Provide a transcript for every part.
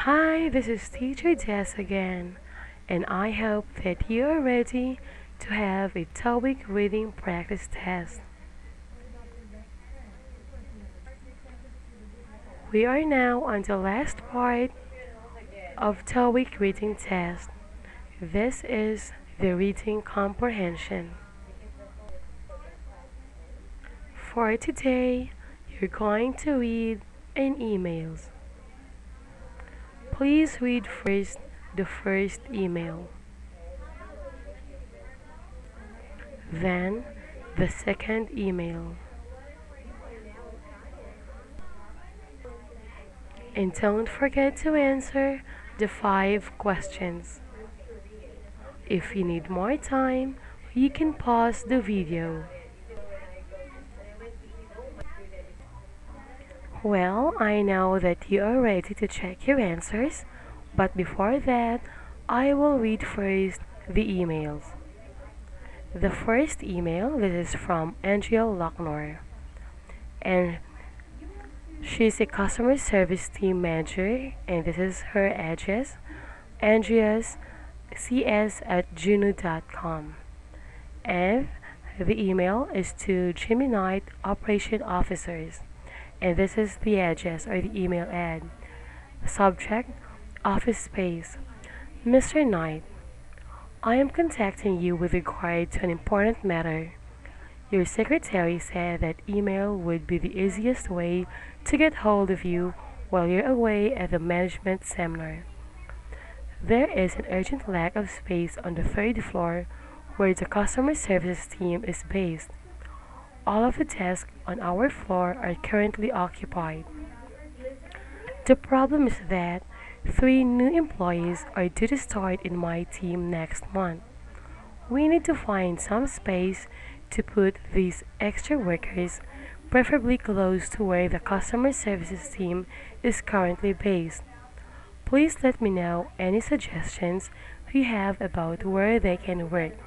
Hi, this is Teacher Jess again, and I hope that you are ready to have a TOEIC reading practice test. We are now on the last part of TOEIC reading test. This is the reading comprehension. For today, you're going to read in emails. Please read first the first email, then the second email, and don't forget to answer the 5 questions. If you need more time, you can pause the video. Well, I know that you are ready to check your answers, but before that, I will read first the emails. The first email, this is from Andrea Locknor, and she's a customer service team manager, and this is her address, andreascs@juno.com. And the email is to Jimmy Knight, Operation Officers, and this is the address or the email ad. Subject, office space. Mr. Knight, I am contacting you with regard to an important matter. Your secretary said that email would be the easiest way to get hold of you while you're away at the management seminar. There is an urgent lack of space on the third floor where the customer services team is based. All of the desks on our floor are currently occupied. The problem is that 3 new employees are due to start in my team next month. We need to find some space to put these extra workers, preferably close to where the customer services team is currently based. Please let me know any suggestions you have about where they can work.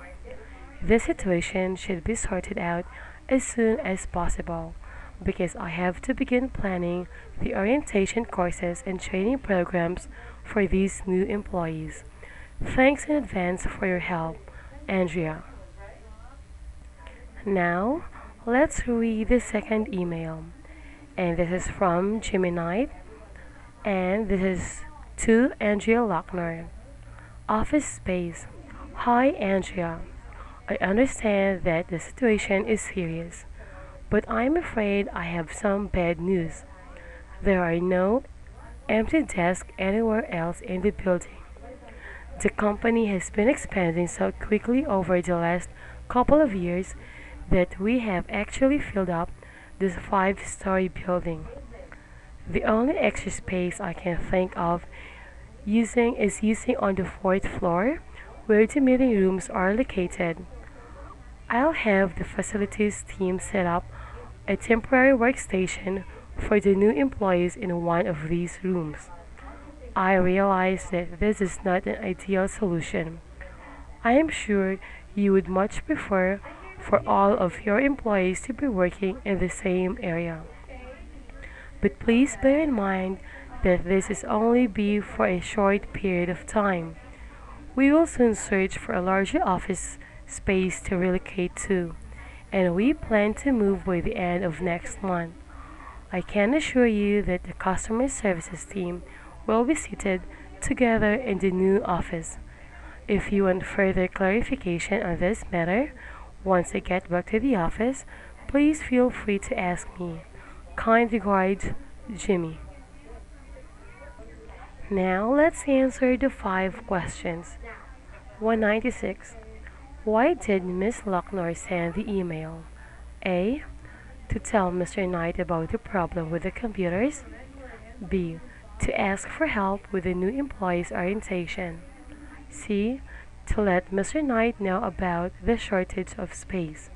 This situation should be sorted out as soon as possible because I have to begin planning the orientation courses and training programs for these new employees. Thanks in advance for your help, Andrea. Now, let's read the second email. And this is from Jimmy Knight, and this is to Andrea Lochner. Office space. Hi, Andrea. I understand that the situation is serious, but I'm afraid I have some bad news. There are no empty desks anywhere else in the building. The company has been expanding so quickly over the last couple of years that we have actually filled up this 5-story building. The only extra space I can think of using on the 4th floor where the meeting rooms are located. I'll have the facilities team set up a temporary workstation for the new employees in one of these rooms. I realize that this is not an ideal solution. I am sure you would much prefer for all of your employees to be working in the same area. But please bear in mind that this is only be for a short period of time. We will soon search for a larger office space to relocate to, and we plan to move by the end of next month. I can assure you that the customer services team will be seated together in the new office. If you want further clarification on this matter, once I get back to the office, please feel free to ask me. Kind regards, Jimmy. Now let's answer the 5 questions. 196. Why did Miss Lochner send the email? A. To tell Mr. Knight about the problem with the computers. B. To ask for help with the new employee's orientation. C. To let Mr. Knight know about the shortage of space.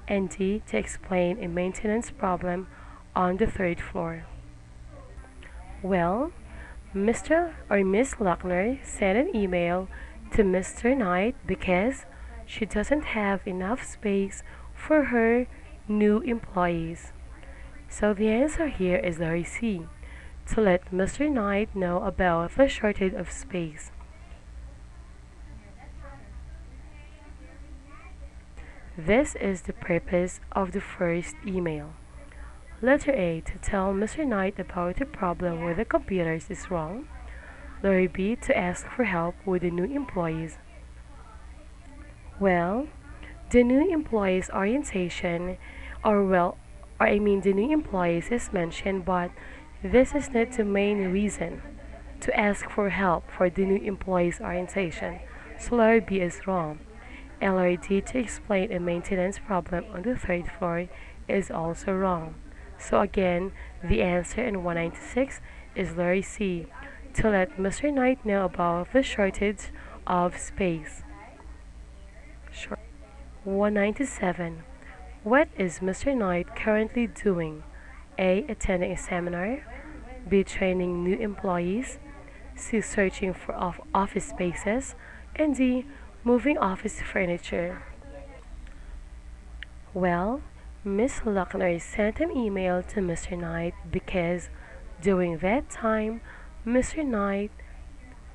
And D. To explain a maintenance problem on the 3rd floor. Well, Mr. or Miss Lochner sent an email to Mr. Knight because she doesn't have enough space for her new employees. So the answer here is the C. to let Mr. Knight know about the shortage of space. This is the purpose of the first email. Letter A, to tell Mr. Knight about the problem with the computers is wrong. Letter B, to ask for help with the new employees. Well, the new employees orientation, the new employees is mentioned, but this is not the main reason to ask for help for the new employees orientation. So letter B is wrong. And letter D, to explain a maintenance problem on the third floor, is also wrong. So again, the answer in 196 is letter C, to let Mr. Knight know about the shortage of space. 197. What is Mr. Knight currently doing? A. Attending a seminar. B. Training new employees. C. Searching for office spaces. And D. Moving office furniture. Well, Miss Luckner sent an email to Mr. Knight because during that time, Mr. Knight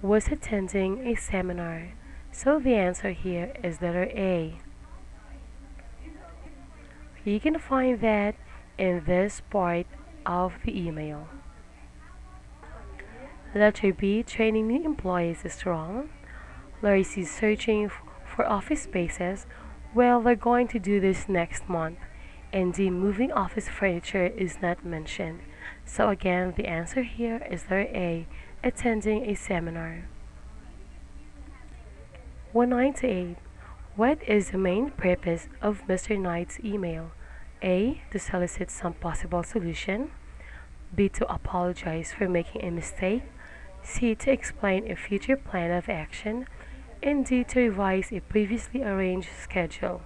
was attending a seminar. So the answer here is letter A. You can find that in this part of the email. Letter B, training new employees is wrong. Letter C, searching for office spaces. Well, they're going to do this next month. And D, moving office furniture is not mentioned. So again, the answer here is letter A, attending a seminar. 198. What is the main purpose of Mr. Knight's email? A. To solicit some possible solution. B. To apologize for making a mistake. C. To explain a future plan of action. And D. To revise a previously arranged schedule.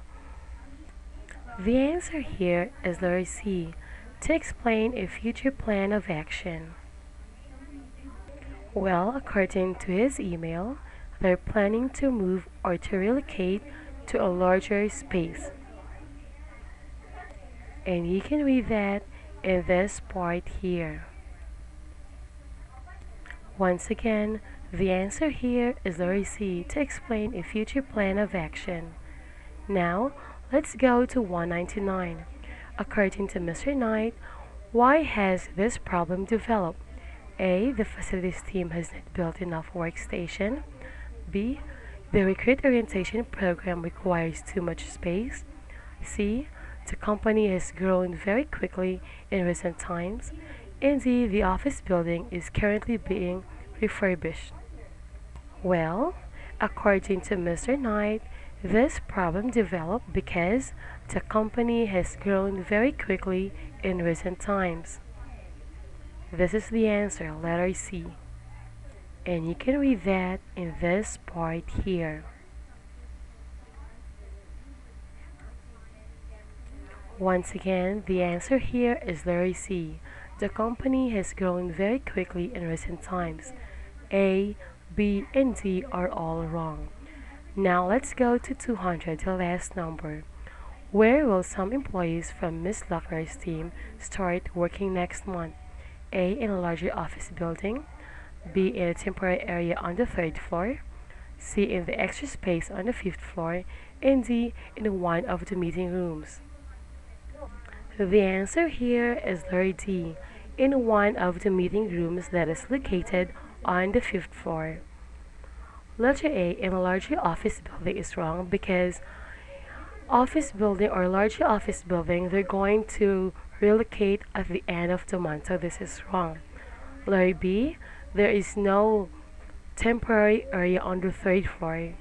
The answer here is letter C. To explain a future plan of action. Well, according to his email, they're planning to move or to relocate to a larger space. And you can read that in this part here. Once again, the answer here is letter C, to explain a future plan of action. Now, let's go to 199. According to Mr. Knight, why has this problem developed? A. The facilities team has not built enough workstation. B. The recruit orientation program requires too much space. C. The company has grown very quickly in recent times. And D. The office building is currently being refurbished. Well, according to Mr. Knight, this problem developed because the company has grown very quickly in recent times. This is the answer, letter C. And you can read that in this part here. Once again, the answer here is letter C. The company has grown very quickly in recent times. A, B, and D are all wrong. Now let's go to 200, the last number. Where will some employees from Miss Luckner's team start working next month? A. In a larger office building. B. In a temporary area on the third floor. C. In the extra space on the fifth floor. And D. In one of the meeting rooms. The answer here is letter D. In one of the meeting rooms that is located on the fifth floor. Letter A, in a larger office building is wrong because office building or larger office building, they're going to relocate at the end of the month, so this is wrong. Letter B, there is no temporary area on the third floor.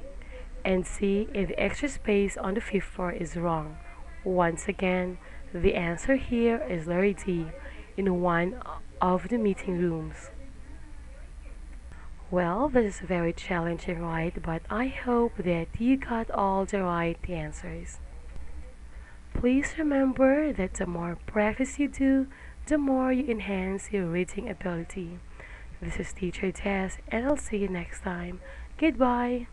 And C, in the extra space on the fifth floor is wrong. Once again, the answer here is letter D, in one of the meeting rooms. Well, this is very challenging, right? But I hope that you got all the right answers. Please remember that the more practice you do, the more you enhance your reading ability. This is Teacher Tess, and I'll see you next time. Goodbye.